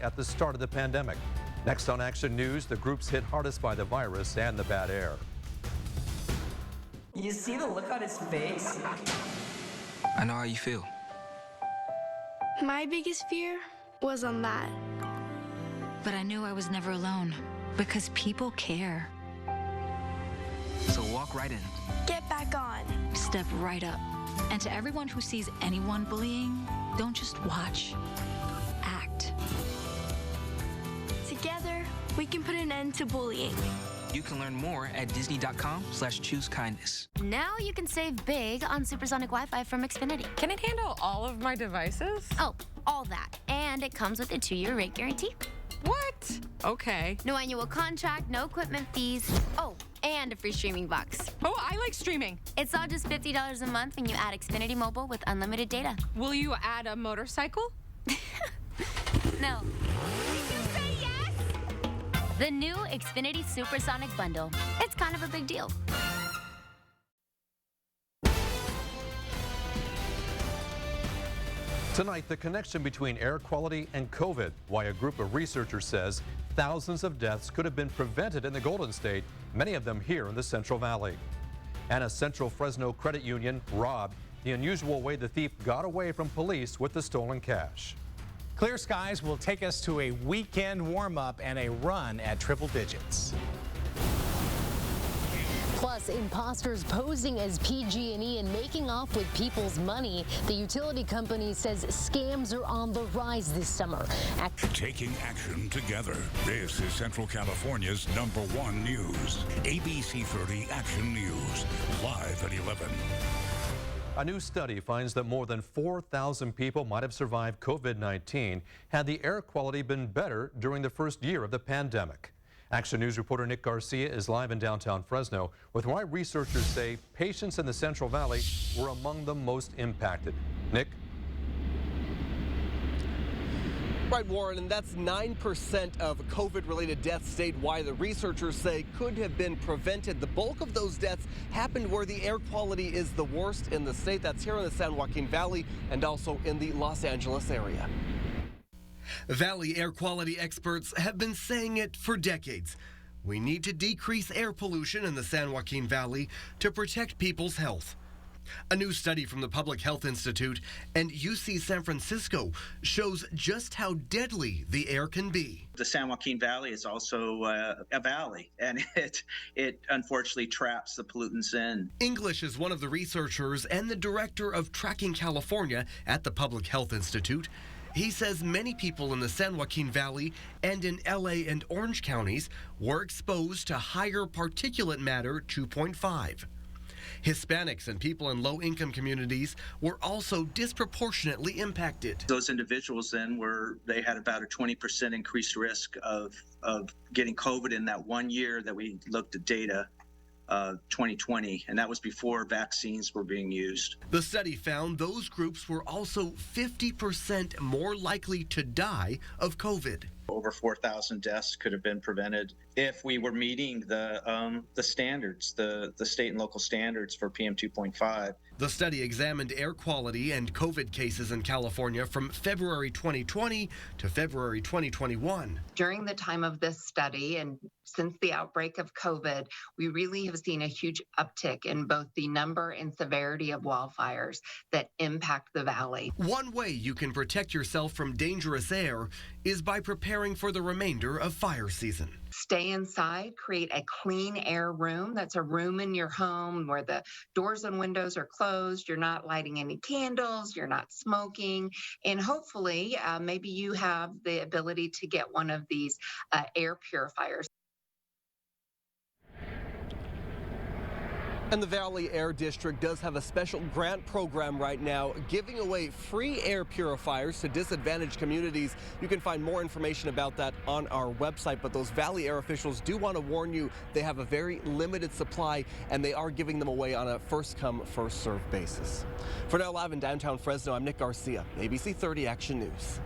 at the start of the pandemic. Next on Action News, the groups hit hardest by the virus and the bad air. You see the look on his face? I know how you feel. My biggest fear was on that. But I knew I was never alone because people care. So walk right in. Get back on. Step right up. And to everyone who sees anyone bullying, don't just watch. Act. Together, we can put an end to bullying. You can learn more at disney.com/choose-kindness. Now you can save big on supersonic Wi-Fi from Xfinity. Can it handle all of my devices? Oh, all that. And it comes with a 2-year rate guarantee. What? Okay. No annual contract, no equipment fees. Oh, and a free streaming box. Oh, I like streaming. It's all just $50 a month when you add Xfinity Mobile with unlimited data. Will you add a motorcycle? No. Did you say yes? The new Xfinity Supersonic Bundle. It's kind of a big deal. Tonight, the connection between air quality and COVID, why a group of researchers says thousands of deaths could have been prevented in the Golden State, many of them here in the Central Valley. And a Central Fresno credit union robbed, the unusual way the thief got away from police with the stolen cash. Clear skies will take us to a weekend warm-up and a run at triple digits. Plus, imposters posing as PG&E and making off with people's money. The utility company says scams are on the rise this summer. Taking action together. This is Central California's #1 news. ABC 30 Action News, live at 11. A new study finds that more than 4,000 people might have survived COVID-19 had the air quality been better during the first year of the pandemic. Action News reporter Nick Garcia is live in downtown Fresno with why researchers say patients in the Central Valley were among the most impacted. Nick? Right, Warren, and that's 9% of COVID-related deaths statewide the researchers say could have been prevented. The bulk of those deaths happened where the air quality is the worst in the state. That's here in the San Joaquin Valley and also in the Los Angeles area. Valley air quality experts have been saying it for decades. We need to decrease air pollution in the San Joaquin Valley to protect people's health. A new study from the Public Health Institute and UC San Francisco shows just how deadly the air can be. The San Joaquin Valley is also a valley, and it unfortunately traps the pollutants in. English is one of the researchers and the director of Tracking California at the Public Health Institute. He says many people in the San Joaquin Valley and in LA and Orange counties were exposed to higher particulate matter 2.5. Hispanics and people in low-income communities were also disproportionately impacted. Those individuals then they had about a 20% increased risk of getting COVID in that 1 year that we looked at data. 2020, and that was before vaccines were being used. The study found those groups were also 50% more likely to die of COVID. Over 4,000 deaths could have been prevented if we were meeting the standards, the state and local standards for PM 2.5. The study examined air quality and COVID cases in California from February 2020 to February 2021. During the time of this study and since the outbreak of COVID, we really have seen a huge uptick in both the number and severity of wildfires that impact the valley. One way you can protect yourself from dangerous air is by preparing for the remainder of fire season. Stay inside, create a clean air room. That's a room in your home where the doors and windows are closed. You're not lighting any candles, you're not smoking, and hopefully maybe you have the ability to get one of these air purifiers. And the Valley Air District does have a special grant program right now giving away free air purifiers to disadvantaged communities. You can find more information about that on our website, but those Valley Air officials do want to warn you they have a very limited supply and they are giving them away on a first-come, first-served basis. For now, live in downtown Fresno, I'm Nick Garcia, ABC 30 Action News.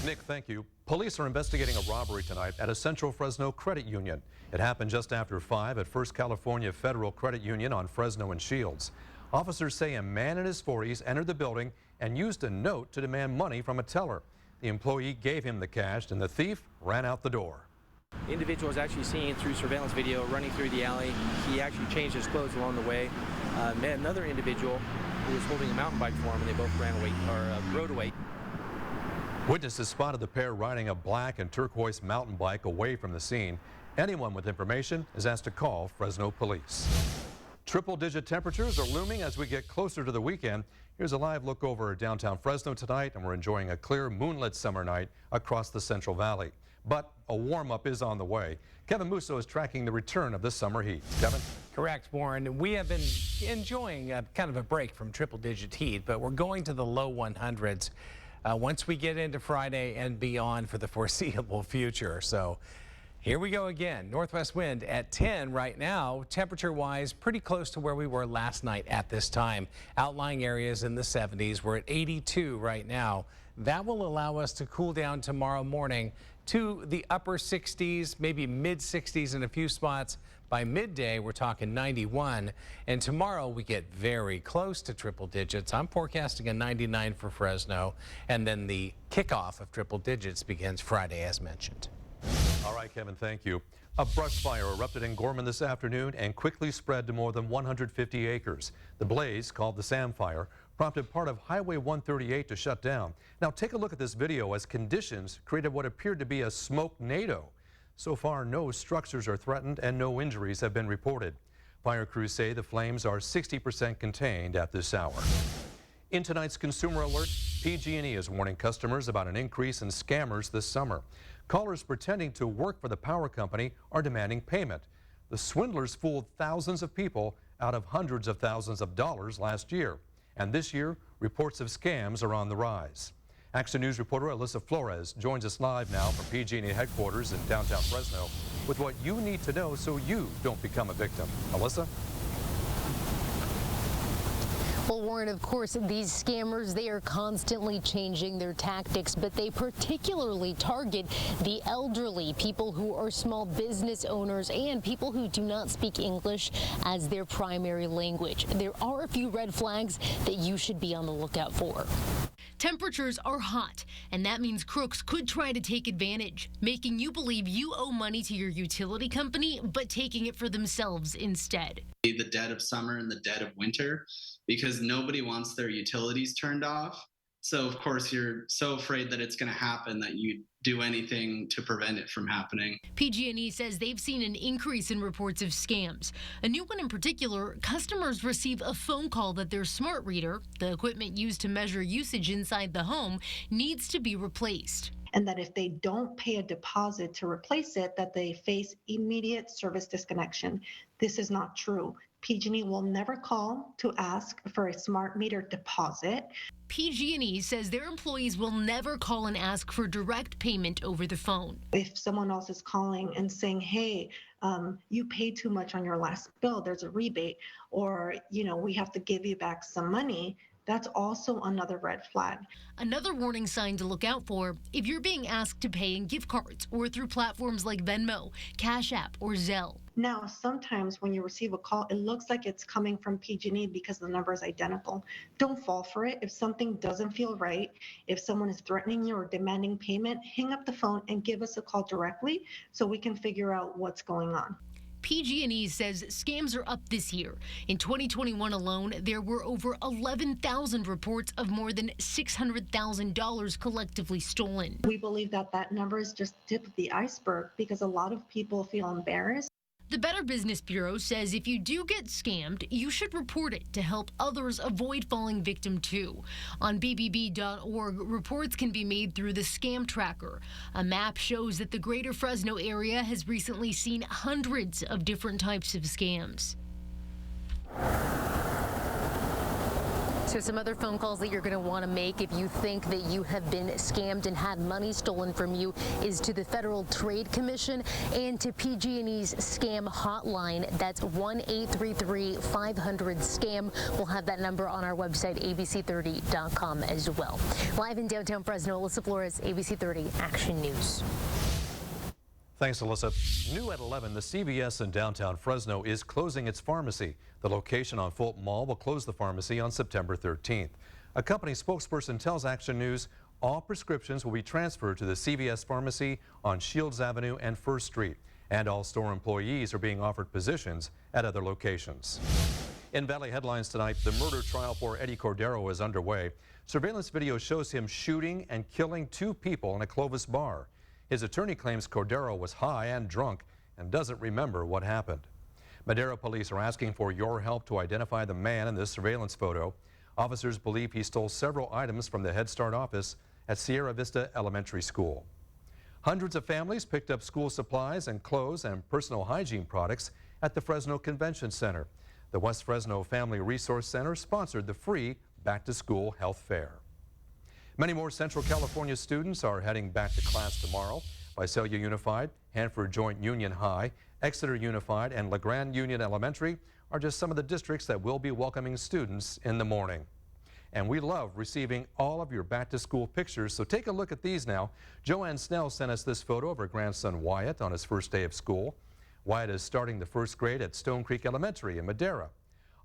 Nick, thank you. Police are investigating a robbery tonight at a Central Fresno credit union. It happened just after 5 at First California Federal Credit Union on Fresno and Shields. Officers say a man in his 40s entered the building and used a note to demand money from a teller. The employee gave him the cash and the thief ran out the door. The individual was actually seen through surveillance video running through the alley. He actually changed his clothes along the way. Met another individual who was holding a mountain bike for him, and they both rode away. Witnesses spotted the pair riding a black and turquoise mountain bike away from the scene. Anyone with information is asked to call Fresno Police. Triple-digit temperatures are looming as we get closer to the weekend. Here's a live look over downtown Fresno tonight, and we're enjoying a clear moonlit summer night across the Central Valley. But a warm-up is on the way. Kevin Musso is tracking the return of the summer heat. Kevin? Correct, Warren. We have been enjoying kind of a break from triple-digit heat, but we're going to the low 100s once we get into Friday and beyond for the foreseeable future. So here we go again. Northwest wind at 10 right now. Temperature-wise, pretty close to where we were last night at this time. Outlying areas in the 70s. We're at 82 right now. That will allow us to cool down tomorrow morning to the upper 60s, maybe mid 60s in a few spots. By midday, we're talking 91. And tomorrow we get very close to triple digits. I'm forecasting a 99 for Fresno. And then the kickoff of triple digits begins Friday, as mentioned. All right, Kevin, thank you. A brush fire erupted in Gorman this afternoon and quickly spread to more than 150 acres. The blaze, called the Sam Fire, prompted part of Highway 138 to shut down. Now take a look at this video as conditions created what appeared to be a smoke-nado. So far, no structures are threatened and no injuries have been reported. Fire crews say the flames are 60% contained at this hour. In tonight's Consumer Alert, PG&E is warning customers about an increase in scammers this summer. Callers pretending to work for the power company are demanding payment. The swindlers fooled thousands of people out of hundreds of thousands of dollars last year. And this year, reports of scams are on the rise. Action News reporter Alyssa Flores joins us live now from PG&E headquarters in downtown Fresno with what you need to know so you don't become a victim. Alyssa? Well, Warren, of course, these scammers, they are constantly changing their tactics, but they particularly target the elderly, people who are small business owners, and people who do not speak English as their primary language. There are a few red flags that you should be on the lookout for. Temperatures are hot, and that means crooks could try to take advantage, making you believe you owe money to your utility company, but taking it for themselves instead. The dead of summer and the dead of winter, because nobody wants their utilities turned off. So of course you're so afraid that it's going to happen that you do anything to prevent it from happening. PG&E says they've seen an increase in reports of scams. A new one in particular, customers receive a phone call that their smart reader, the equipment used to measure usage inside the home, needs to be replaced. And that if they don't pay a deposit to replace it, that they face immediate service disconnection. This is not true. PG&E will never call to ask for a smart meter deposit. PG&E says their employees will never call and ask for direct payment over the phone. If someone else is calling and saying, hey, you paid too much on your last bill, there's a rebate, or, we have to give you back some money, that's also another red flag. Another warning sign to look out for: if you're being asked to pay in gift cards or through platforms like Venmo, Cash App, or Zelle. Now, sometimes when you receive a call, it looks like it's coming from PG&E because the number is identical. Don't fall for it. If something doesn't feel right, if someone is threatening you or demanding payment, hang up the phone and give us a call directly so we can figure out what's going on. PG&E says scams are up this year. In 2021 alone, there were over 11,000 reports of more than $600,000 collectively stolen. We believe that number is just the tip of the iceberg because a lot of people feel embarrassed. The Better Business Bureau says if you do get scammed, you should report it to help others avoid falling victim too. On bbb.org, reports can be made through the Scam Tracker. A map shows that the greater Fresno area has recently seen hundreds of different types of scams. So some other phone calls that you're going to want to make if you think that you have been scammed and had money stolen from you is to the Federal Trade Commission and to PG&E's scam hotline. That's 1-833-500-SCAM. We'll have that number on our website, abc30.com as well. Live in downtown Fresno, Alyssa Flores, ABC 30 Action News. Thanks, Alyssa. New at 11, the CVS in downtown Fresno is closing its pharmacy. The location on Fulton Mall will close the pharmacy on September 13th. A company spokesperson tells Action News all prescriptions will be transferred to the CVS pharmacy on Shields Avenue and 1st Street, and all store employees are being offered positions at other locations. In Valley headlines tonight, the murder trial for Eddie Cordero is underway. Surveillance video shows him shooting and killing 2 people in a Clovis bar. His attorney claims Cordero was high and drunk and doesn't remember what happened. Madera police are asking for your help to identify the man in this surveillance photo. Officers believe he stole several items from the Head Start office at Sierra Vista Elementary School. Hundreds of families picked up school supplies and clothes and personal hygiene products at the Fresno Convention Center. The West Fresno Family Resource Center sponsored the free back-to-school health fair. Many more Central California students are heading back to class tomorrow. Visalia Unified, Hanford Joint Union High, Exeter Unified, and LeGrand Union Elementary are just some of the districts that will be welcoming students in the morning. And we love receiving all of your back-to-school pictures, so take a look at these now. Joanne Snell sent us this photo of her grandson Wyatt on his first day of school. Wyatt is starting the 1st grade at Stone Creek Elementary in Madera.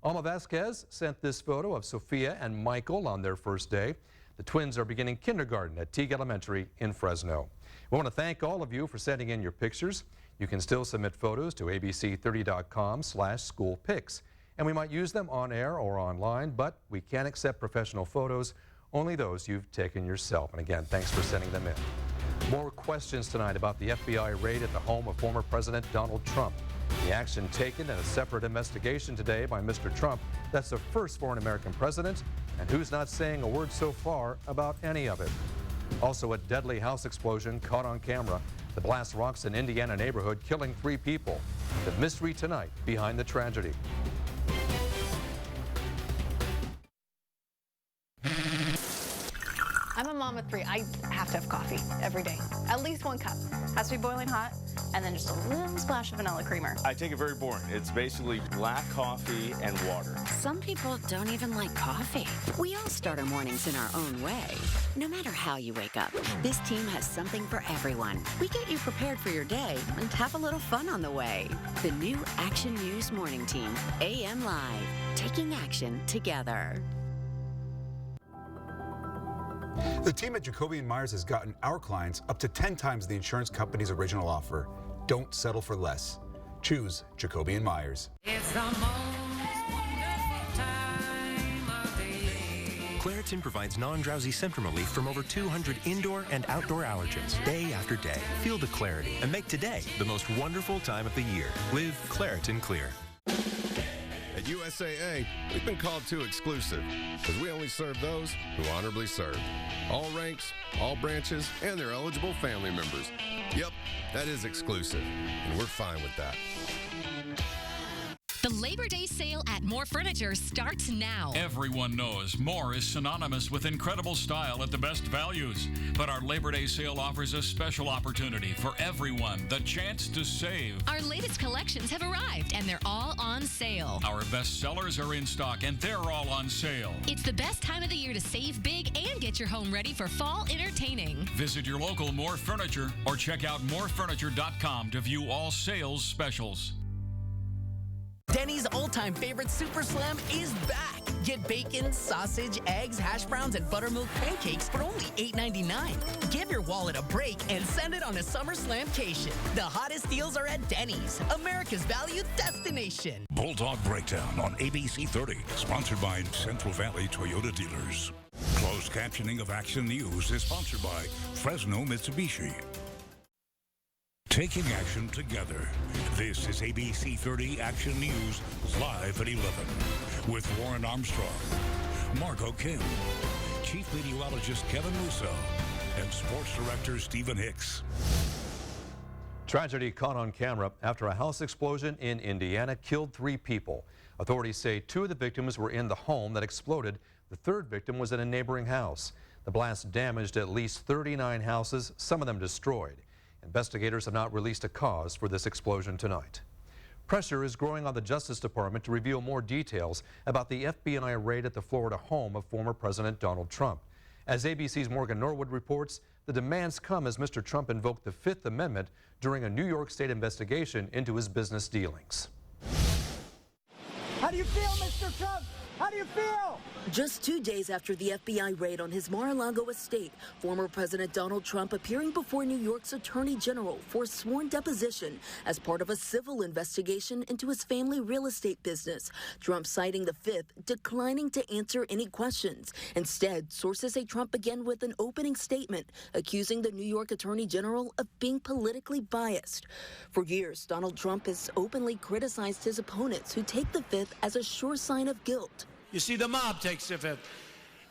Alma Vasquez sent this photo of Sophia and Michael on their first day. The twins are beginning kindergarten at Teague Elementary in Fresno. We want to thank all of you for sending in your pictures. You can still submit photos to abc30.com/schoolpics. And we might use them on air or online, but we can't accept professional photos, only those you've taken yourself. And again, thanks for sending them in. More questions tonight about the FBI raid at the home of former President Donald Trump. The action taken in a separate investigation today by Mr. Trump. That's the first foreign American president, and who's not saying a word so far about any of it. Also, a deadly house explosion caught on camera. The blast rocks an Indiana neighborhood, killing 3 people. The mystery tonight behind the tragedy. I'm a mom of 3. I have to have coffee every day. At least 1 cup. Has to be boiling hot, and then just a little splash of vanilla creamer. I take it very boring. It's basically black coffee and water. Some people don't even like coffee. We all start our mornings in our own way. No matter how you wake up, this team has something for everyone. We get you prepared for your day and have a little fun on the way. The new Action News Morning Team, AM Live, taking action together. The team at Jacoby & Myers has gotten our clients up to 10 times the insurance company's original offer. Don't settle for less. Choose Jacoby & Myers. It's the most wonderful time of the year. Claritin provides non-drowsy symptom relief from over 200 indoor and outdoor allergens, day after day. Feel the clarity and make today the most wonderful time of the year with Claritin Clear. At USAA, we've been called too exclusive because we only serve those who honorably serve. All ranks, all branches, and their eligible family members. Yep, that is exclusive, and we're fine with that. The Labor Day sale at More Furniture starts now. Everyone knows More is synonymous with incredible style at the best values. But our Labor Day sale offers a special opportunity for everyone, the chance to save. Our latest collections have arrived and they're all on sale. Our best sellers are in stock and they're all on sale. It's the best time of the year to save big and get your home ready for fall entertaining. Visit your local More Furniture or check out morefurniture.com to view all sales specials. Denny's all-time favorite Super Slam is back. Get bacon, sausage, eggs, hash browns, and buttermilk pancakes for only $8.99. Give your wallet a break and send it on a Summer Slamcation. The hottest deals are at Denny's, America's value destination. Bulldog Breakdown on ABC 30, sponsored by Central Valley Toyota Dealers. Closed captioning of Action News is sponsored by Fresno Mitsubishi. Taking action together. This is ABC 30 Action News, live at 11, with Warren Armstrong, Margot Kim, Chief Meteorologist Kevin Musso, and Sports Director Stephen Hicks. Tragedy caught on camera after a house explosion in Indiana killed 3 people. Authorities say 2 of the victims were in the home that exploded. The 3rd victim was in a neighboring house. The blast damaged at least 39 houses, some of them destroyed. Investigators have not released a cause for this explosion tonight. Pressure is growing on the Justice Department to reveal more details about the FBI raid at the Florida home of former President Donald Trump. As ABC's Morgan Norwood reports, the demands come as Mr. Trump invoked the 5th Amendment during a New York State investigation into his business dealings. How do you feel, Mr. Trump? How do you feel? Just 2 days after the FBI raid on his Mar-a-Lago estate, former President Donald Trump appearing before New York's Attorney General for a sworn deposition as part of a civil investigation into his family real estate business. Trump citing the Fifth, declining to answer any questions. Instead, sources say Trump began with an opening statement accusing the New York Attorney General of being politically biased. For years, Donald Trump has openly criticized his opponents who take the Fifth as a sure sign of guilt. You see, the mob takes the Fifth.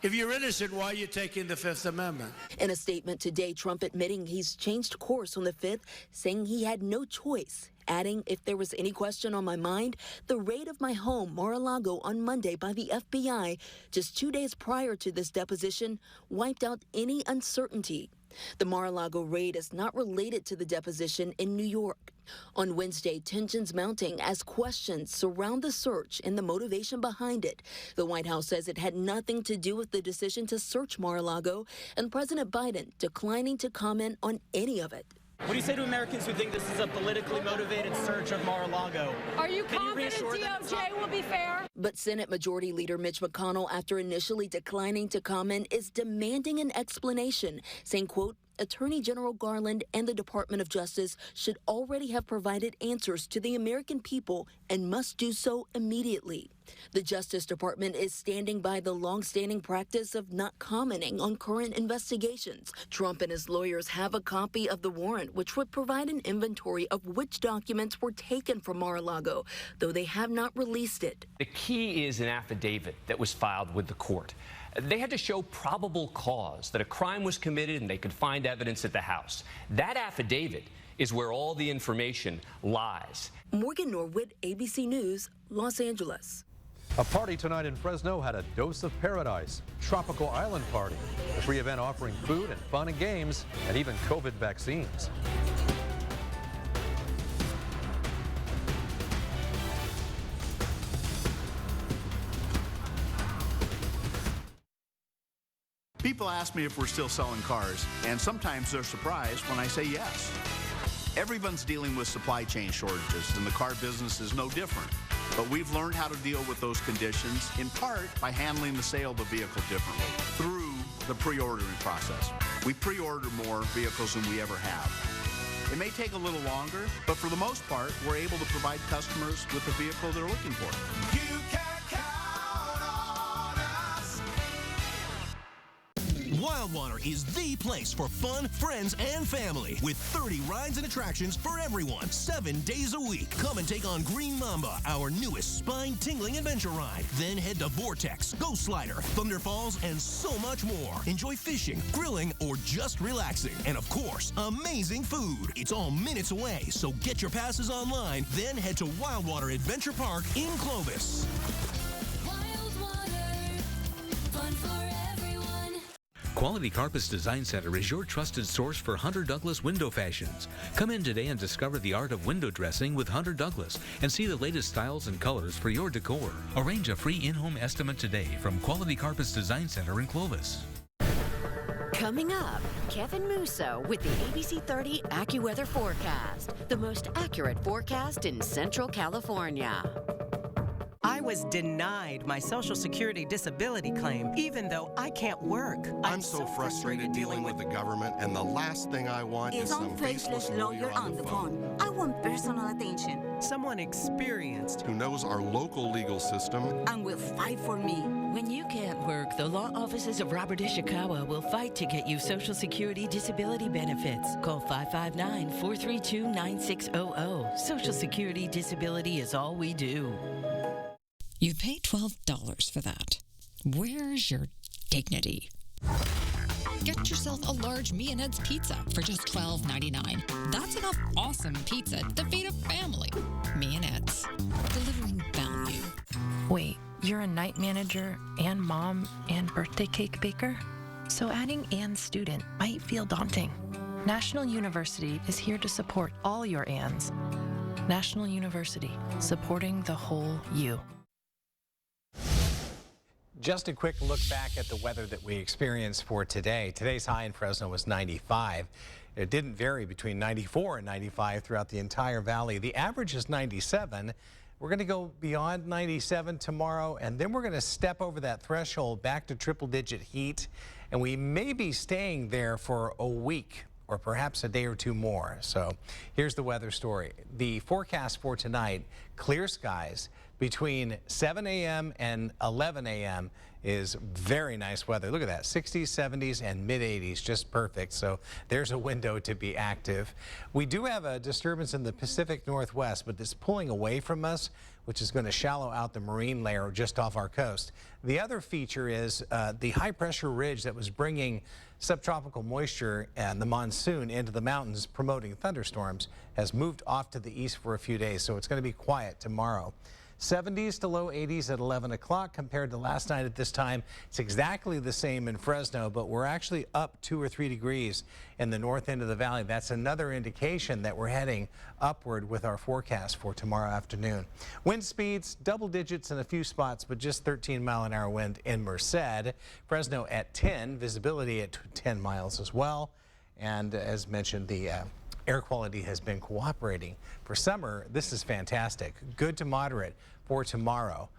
If you're innocent, why are you taking the Fifth Amendment? In a statement today, Trump admitting he's changed course on the Fifth, saying he had no choice, adding, if there was any question on my mind, the raid of my home, Mar-a-Lago, on Monday by the FBI, just 2 days prior to this deposition, wiped out any uncertainty. The Mar-a-Lago raid is not related to the deposition in New York. On Wednesday, tensions mounting as questions surround the search and the motivation behind it. The White House says it had nothing to do with the decision to search Mar-a-Lago, and President Biden declining to comment on any of it. What do you say to Americans who think this is a politically motivated search of Mar-a-Lago? Are you confident DOJ will be fair? But Senate Majority Leader Mitch McConnell, after initially declining to comment, is demanding an explanation, saying, quote, Attorney General Garland and the Department of Justice should already have provided answers to the American people and must do so immediately. The Justice Department is standing by the long-standing practice of not commenting on current investigations. Trump and his lawyers have a copy of the warrant, which would provide an inventory of which documents were taken from Mar-a-Lago, though they have not released it. The key is an affidavit that was filed with the court. They had to show probable cause that a crime was committed and they could find evidence at the house. That affidavit is where all the information lies. Morgan Norwood, ABC News, Los Angeles. A party tonight in Fresno had a dose of paradise. Tropical Island Party. A free event offering food and fun and games and even COVID vaccines. People ask me if we're still selling cars, and sometimes they're surprised when I say yes. Everyone's dealing with supply chain shortages, and the car business is no different. But we've learned how to deal with those conditions, in part by handling the sale of the vehicle differently through the pre-ordering process. We pre-order more vehicles than we ever have. It may take a little longer, but for the most part, we're able to provide customers with the vehicle they're looking for. You can count on us. Wildwater is the place for fun, friends, and family with 30 rides and attractions for everyone, 7 days a week. Come and take on Green Mamba, our newest spine-tingling adventure ride. Then head to Vortex, Ghost Slider, Thunder Falls, and so much more. Enjoy fishing, grilling, or just relaxing. And of course, amazing food. It's all minutes away, so get your passes online. Then head to Wildwater Adventure Park in Clovis. Quality Carpets Design Center is your trusted source for Hunter Douglas window fashions. Come in today and discover the art of window dressing with Hunter Douglas and see the latest styles and colors for your decor. Arrange a free in-home estimate today from Quality Carpets Design Center in Clovis. Coming up, Kevin Musso with the ABC 30 AccuWeather forecast, the most accurate forecast in Central California. I was denied my Social Security disability claim, even though I can't work. I'm so frustrated dealing with the government, and the last thing I want is some faceless lawyer on the phone. I want personal attention. Someone experienced who knows our local legal system and will fight for me. When you can't work, the law offices of Robert Ishikawa will fight to get you Social Security disability benefits. Call 559-432-9600. Social Security disability is all we do. You pay $12 for that. Where's your dignity? Get yourself a large Me and Ed's pizza for just $12.99. That's enough awesome pizza to feed a family. Me and Ed's, delivering value. Wait, you're a night manager and mom and birthday cake baker? So adding and student might feel daunting. National University is here to support all your ands. National University, supporting the whole you. Just a quick look back at the weather that we experienced for today. Today's high in Fresno was 95. It didn't vary between 94 and 95 throughout the entire valley. The average is 97. We're going to go beyond 97 tomorrow, and then we're going to step over that threshold back to triple-digit heat, and we may be staying there for a week or perhaps a day or two more. So here's the weather story. The forecast for tonight, clear skies between 7 a.m. and 11 a.m. is very nice weather. Look at that, 60s, 70s, and mid-80s, just perfect. So there's a window to be active. We do have a disturbance in the Pacific Northwest, but it's pulling away from us, which is going to shallow out the marine layer just off our coast. The other feature is the high-pressure ridge that was bringing subtropical moisture and the monsoon into the mountains, promoting thunderstorms, has moved off to the east for a few days, so it's going to be quiet tomorrow. 70s to low 80s at 11 o'clock compared to last night at this time. It's exactly the same in Fresno, but we're actually up 2 or 3 degrees in the north end of the valley. That's another indication that we're heading upward with our forecast for tomorrow afternoon. Wind speeds, double digits in a few spots, but just 13-mile-an-hour wind in Merced. Fresno at 10, visibility at 10 miles as well. And as mentioned, the air quality has been cooperating. For summer, this is fantastic. Good to moderate for tomorrow.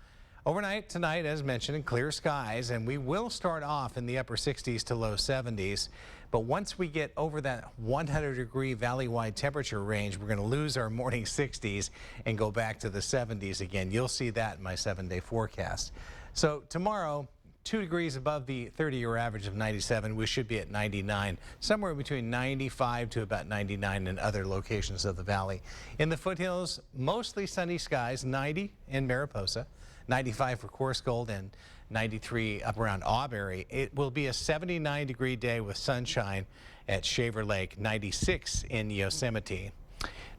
Overnight tonight, as mentioned, clear skies, and we will start off in the upper 60s to low 70s. But once we get over that 100-degree valley-wide temperature range, we're going to lose our morning 60s and go back to the 70s again. You'll see that in my 7-day forecast. So tomorrow, 2 degrees above the 30-year average of 97. We should be at 99, somewhere between 95 to about 99 in other locations of the valley. In the foothills, mostly sunny skies, 90 in Mariposa, 95 for Coarse Gold, and 93 up around Auberry. It will be a 79-degree day with sunshine at Shaver Lake, 96 in Yosemite.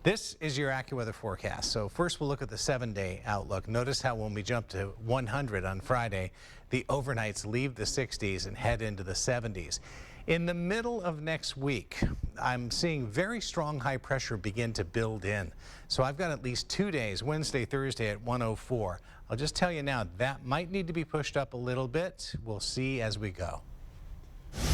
This is your AccuWeather forecast. So first we'll look at the 7-day outlook. Notice how when we jump to 100 on Friday, the overnights leave the 60s and head into the 70s. In the middle of next week, I'm seeing very strong high pressure begin to build in. So I've got at least 2 days, Wednesday, Thursday at 104. I'll just tell you now, that might need to be pushed up a little bit. We'll see as we go.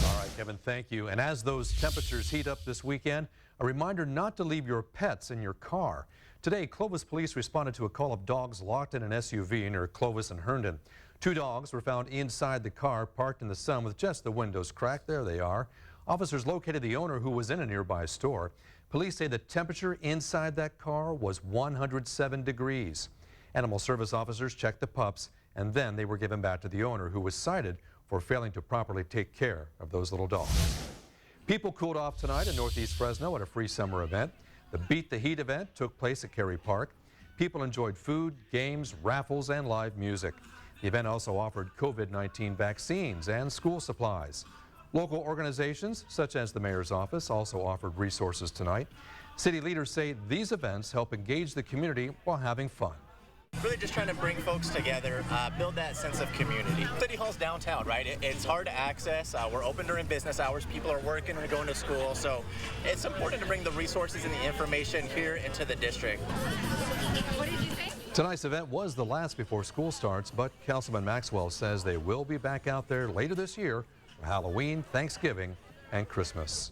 All right, Kevin, thank you. And as those temperatures heat up this weekend, a reminder not to leave your pets in your car. Today, Clovis police responded to a call of dogs locked in an SUV near Clovis and Herndon. 2 dogs were found inside the car, parked in the sun with just the windows cracked. There they are. Officers located the owner, who was in a nearby store. Police say the temperature inside that car was 107 degrees. Animal service officers checked the pups, and then they were given back to the owner, who was cited for failing to properly take care of those little dogs. People cooled off tonight in Northeast Fresno at a free summer event. The Beat the Heat event took place at Cary Park. People enjoyed food, games, raffles, and live music. The event also offered COVID-19 vaccines and school supplies. Local organizations, such as the mayor's office, also offered resources tonight. City leaders say these events help engage the community while having fun. Really just trying to bring folks together, build that sense of community. City Hall's downtown, right? It's hard to access. We're open during business hours. People are working or going to school. So it's important to bring the resources and the information here into the district. What did you say? Tonight's event was the last before school starts, but Councilman Maxwell says they will be back out there later this year for Halloween, Thanksgiving, and Christmas.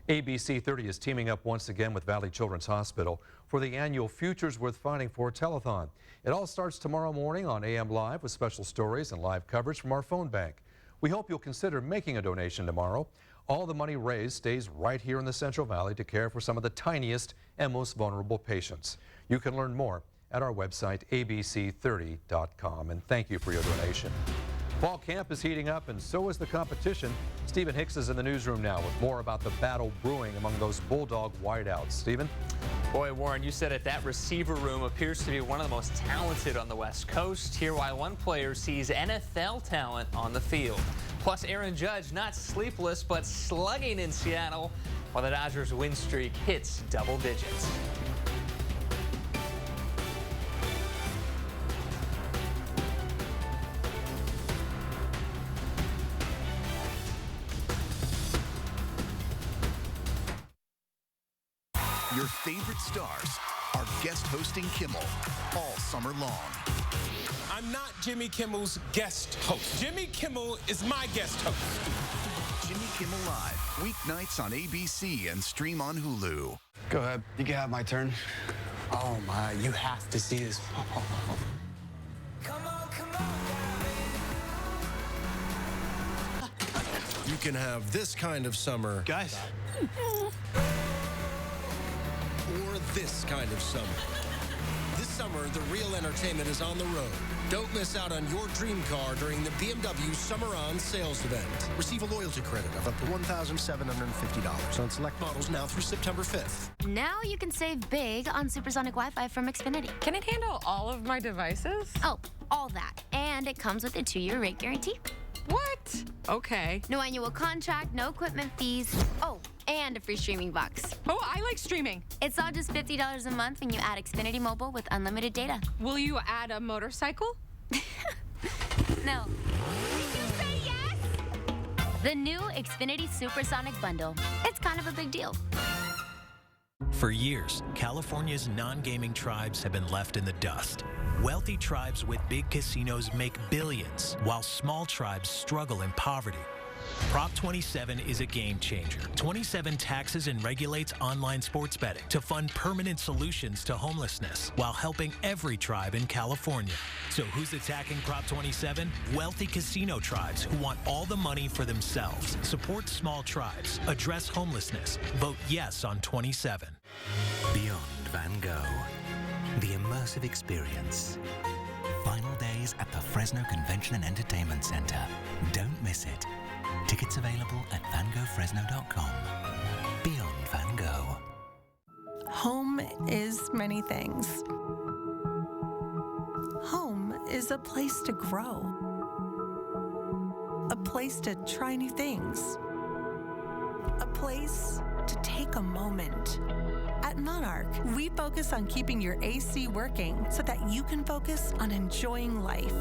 ABC 30 is teaming up once again with Valley Children's Hospital for the annual Futures Worth Fighting For telethon. It all starts tomorrow morning on AM Live with special stories and live coverage from our phone bank. We hope you'll consider making a donation tomorrow. All the money raised stays right here in the Central Valley to care for some of the tiniest and most vulnerable patients. You can learn more at our website, abc30.com. And thank you for your donation. Fall camp is heating up, and so is the competition. Stephen Hicks is in the newsroom now with more about the battle brewing among those Bulldog wideouts. Stephen? Boy, Warren, you said it. That receiver room appears to be one of the most talented on the West Coast. Here, why one player sees NFL talent on the field. Plus, Aaron Judge not sleepless, but slugging in Seattle, while the Dodgers' win streak hits double digits. Your favorite stars are guest hosting Kimmel all summer long. I'm not Jimmy Kimmel's guest host. Jimmy Kimmel is my guest host. Jimmy Kimmel Live, weeknights on ABC and stream on Hulu. Go ahead. You can have my turn. Oh my, you have to see this. You can have this kind of summer. Guys. Or this kind of summer. This summer, the real entertainment is on the road. Don't miss out on your dream car during the BMW Summer On sales event. Receive a loyalty credit of up to $1,750 on select models now through September 5th. Now you can save big on supersonic Wi-Fi from Xfinity. Can it handle all of my devices? Oh, all that. And it comes with a 2-year rate guarantee. What? Okay. No annual contract, no equipment fees. Oh, and a free streaming box. Oh, I like streaming. It's all just $50 a month when you add Xfinity Mobile with unlimited data. Will you add a motorcycle? No. Did you say yes? The new Xfinity Supersonic Bundle. It's kind of a big deal. For years, California's non-gaming tribes have been left in the dust. Wealthy tribes with big casinos make billions, while small tribes struggle in poverty. Prop 27 is a game changer. 27 taxes and regulates online sports betting to fund permanent solutions to homelessness while helping every tribe in California. So who's attacking Prop 27? Wealthy casino tribes who want all the money for themselves. Support small tribes. Address homelessness. Vote yes on 27. Beyond Van Gogh. The immersive experience. Final days at the Fresno Convention and Entertainment Center. Don't miss it. Tickets available at vangofresno.com. Beyond Van Gogh. Home is many things. Home is a place to grow. A place to try new things. A place to take a moment. At Monarch, we focus on keeping your AC working so that you can focus on enjoying life.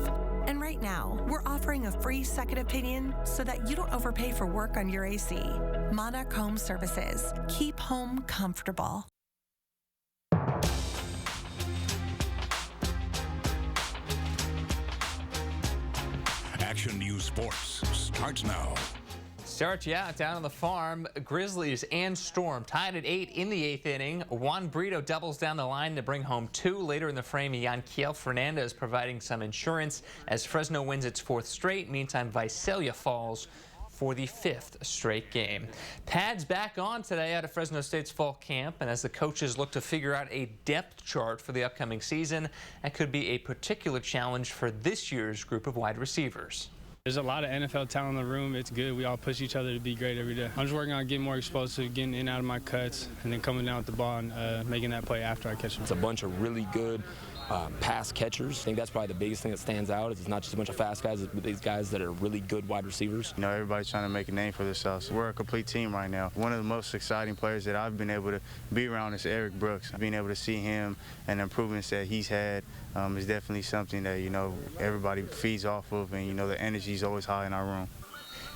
And right now, we're offering a free second opinion so that you don't overpay for work on your AC. Monarch Home Services. Keep home comfortable. Action News Sports starts now. Start you out down on the farm. Grizzlies and Storm tied at 8 in the 8th inning. Juan Brito doubles down the line to bring home 2. Later in the frame, Yanquiel Fernandez providing some insurance as Fresno wins its 4th straight. Meantime, Visalia falls for the 5th straight game. Pads back on today out of Fresno State's fall camp, and as the coaches look to figure out a depth chart for the upcoming season, that could be a particular challenge for this year's group of wide receivers. There's a lot of NFL talent in the room. It's good. We all push each other to be great every day. I'm just working on getting more explosive, getting in and out of my cuts, and then coming down with the ball and making that play after I catch it. It's a bunch of really good pass catchers. I think that's probably the biggest thing that stands out. Is it's not just a bunch of fast guys, but these guys that are really good wide receivers. You know, everybody's trying to make a name for themselves. We're a complete team right now. One of the most exciting players that I've been able to be around is Eric Brooks. Being able to see him and the improvements that he's had is definitely something that, you know, everybody feeds off of, and, you know, the energy is always high in our room.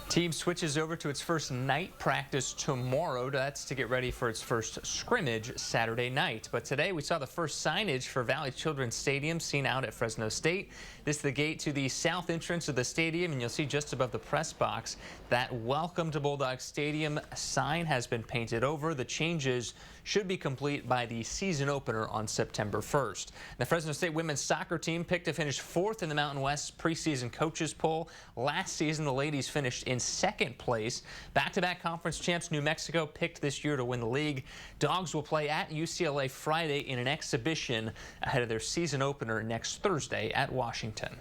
Team switches over to its first night practice tomorrow. That's to get ready for its first scrimmage Saturday night. But today we saw the first signage for Valley Children's Stadium seen out at Fresno State. This is the gate to the south entrance of the stadium, and you'll see just above the press box that Welcome to Bulldog Stadium sign has been painted over. The changes should be complete by the season opener on September 1st. The Fresno State women's soccer team picked to finish 4th in the Mountain West preseason coaches poll. Last season, the ladies finished in 2nd place. Back-to-back conference champs New Mexico picked this year to win the league. Dogs will play at UCLA Friday in an exhibition ahead of their season opener next Thursday at Washington.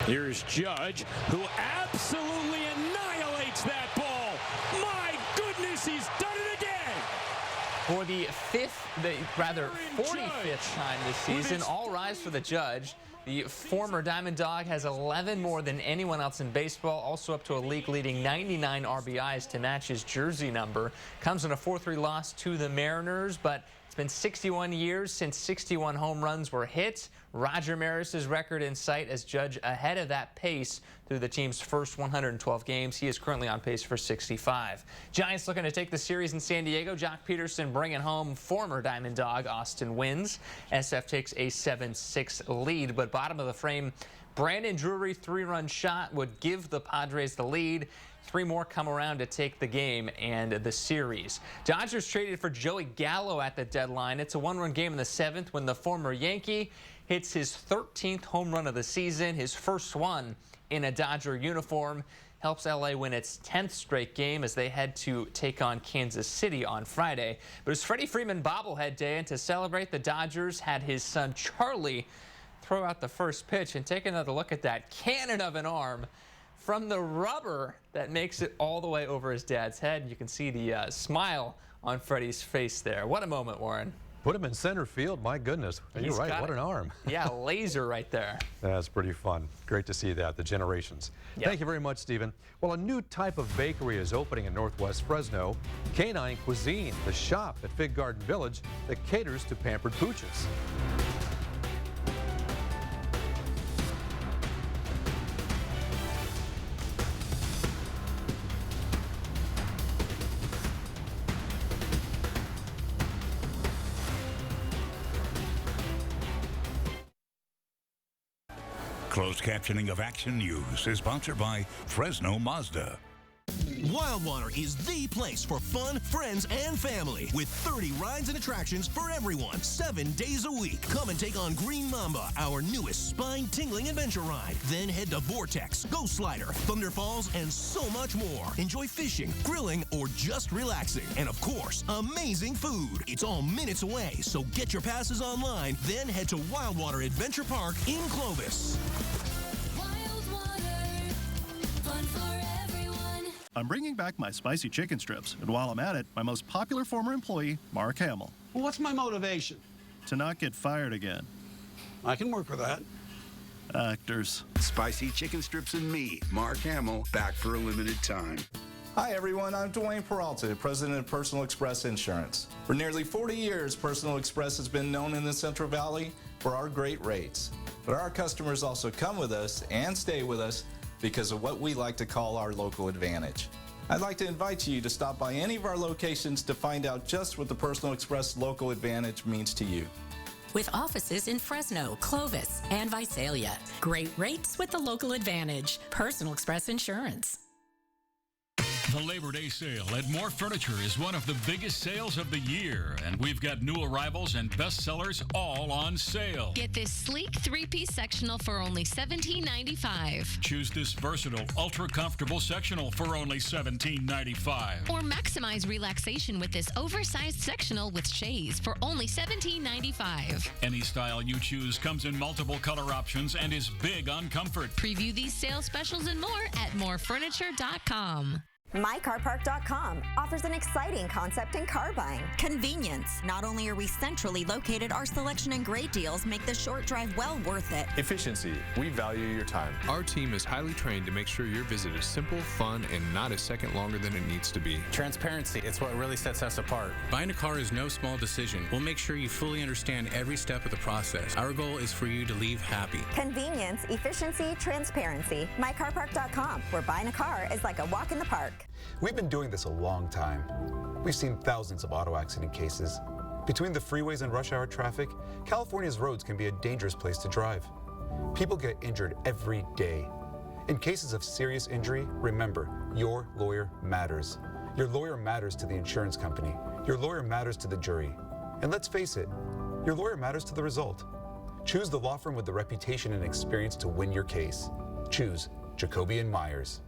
Here's Judge, who absolutely annihilates that ball. My goodness, he's done it again. For the 45th time this season, all rise for the Judge. The former Diamond Dog has 11 more than anyone else in baseball, also up to a league-leading 99 RBIs to match his jersey number. Comes in a 4-3 loss to the Mariners, but it's been 61 years since 61 home runs were hit. Roger Maris's record in sight as Judge ahead of that pace through the team's first 112 games. He is currently on pace for 65. Giants looking to take the series in San Diego. Jock Peterson bringing home former Diamond Dog Austin Wynns. SF takes a 7-6 lead, but bottom of the frame, Brandon Drury 3-run shot would give the Padres the lead. 3 more come around to take the game and the series. Dodgers traded for Joey Gallo at the deadline. It's a 1-run game in the 7th when the former Yankee hits his 13th home run of the season, his first one in a Dodger uniform. Helps LA win its 10th straight game as they head to take on Kansas City on Friday. But it's Freddie Freeman bobblehead day, and to celebrate, the Dodgers had his son Charlie throw out the first pitch. And take another look at that cannon of an arm from the rubber that makes it all the way over his dad's head. You can see the smile on Freddie's face there. What a moment, Warren. Put him in center field, my goodness. And you're right, what an arm. Yeah, laser right there. That's pretty fun. Great to see that, the generations. Yep. Thank you very much, Stephen. Well, a new type of bakery is opening in Northwest Fresno. Canine Cuisine, the shop at Fig Garden Village that caters to pampered pooches. Closed captioning of Action News is sponsored by Fresno Mazda. Wildwater is the place for fun, friends, and family with 30 rides and attractions for everyone, 7 days a week. Come and take on Green Mamba, our newest spine-tingling adventure ride. Then head to Vortex, Ghost Slider, Thunder Falls, and so much more. Enjoy fishing, grilling, or just relaxing. And of course, amazing food. It's all minutes away, so get your passes online, then head to Wildwater Adventure Park in Clovis. I'm bringing back my spicy chicken strips, and while I'm at it, my most popular former employee, Mark Hamill. Well, what's my motivation? To not get fired again. I can work with that. Actors. Spicy chicken strips and me, Mark Hamill, back for a limited time. Hi everyone, I'm Dwayne Peralta, President of Personal Express Insurance. For nearly 40 years, Personal Express has been known in the Central Valley for our great rates. But our customers also come with us and stay with us because of what we like to call our local advantage. I'd like to invite you to stop by any of our locations to find out just what the Personal Express local advantage means to you. With offices in Fresno, Clovis, and Visalia. Great rates with the local advantage. Personal Express Insurance. The Labor Day sale at More Furniture is one of the biggest sales of the year, and we've got new arrivals and bestsellers all on sale. Get this sleek 3-piece sectional for only $17.95. Choose this versatile, ultra-comfortable sectional for only $17.95. Or maximize relaxation with this oversized sectional with shades for only $17.95. Any style you choose comes in multiple color options and is big on comfort. Preview these sales specials and more at morefurniture.com. MyCarPark.com offers an exciting concept in car buying. Convenience. Not only are we centrally located, our selection and great deals make the short drive well worth it. Efficiency. We value your time. Our team is highly trained to make sure your visit is simple, fun, and not a second longer than it needs to be. Transparency. It's what really sets us apart. Buying a car is no small decision. We'll make sure you fully understand every step of the process. Our goal is for you to leave happy. Convenience, efficiency, transparency. MyCarPark.com, where buying a car is like a walk in the park. We've been doing this a long time. We've seen thousands of auto accident cases. Between the freeways and rush hour traffic, California's roads can be a dangerous place to drive. People get injured every day. In cases of serious injury, remember, your lawyer matters. Your lawyer matters to the insurance company. Your lawyer matters to the jury. And let's face it, your lawyer matters to the result. Choose the law firm with the reputation and experience to win your case. Choose Jacoby & Myers.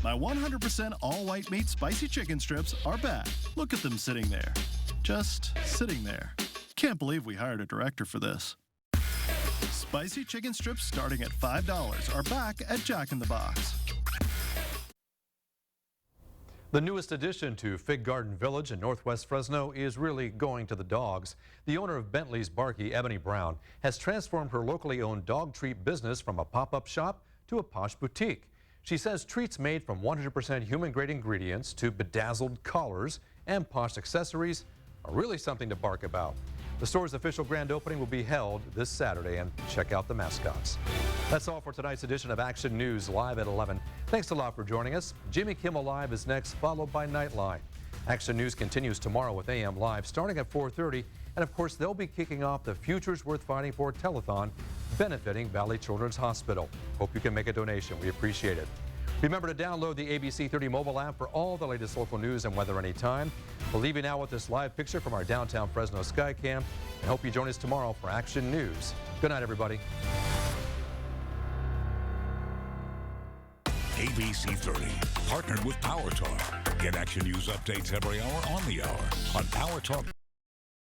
My 100% all-white meat spicy chicken strips are back. Look at them sitting there. Just sitting there. Can't believe we hired a director for this. Spicy chicken strips starting at $5 are back at Jack in the Box. The newest addition to Fig Garden Village in Northwest Fresno is really going to the dogs. The owner of Bentley's Barky, Ebony Brown, has transformed her locally owned dog treat business from a pop-up shop to a posh boutique. She says treats made from 100% human-grade ingredients to bedazzled collars and posh accessories are really something to bark about. The store's official grand opening will be held this Saturday, and check out the mascots. That's all for tonight's edition of Action News Live at 11. Thanks a lot for joining us. Jimmy Kimmel Live is next, followed by Nightline. Action News continues tomorrow with AM Live starting at 4:30. And of course, they'll be kicking off the Futures Worth Fighting For telethon benefiting Valley Children's Hospital. Hope you can make a donation. We appreciate it. Remember to download the ABC 30 mobile app for all the latest local news and weather anytime. We'll leave you now with this live picture from our downtown Fresno Skycam, and hope you join us tomorrow for Action News. Good night, everybody. ABC 30, partnered with Power Talk. Get Action News updates every hour on the hour on Power Talk.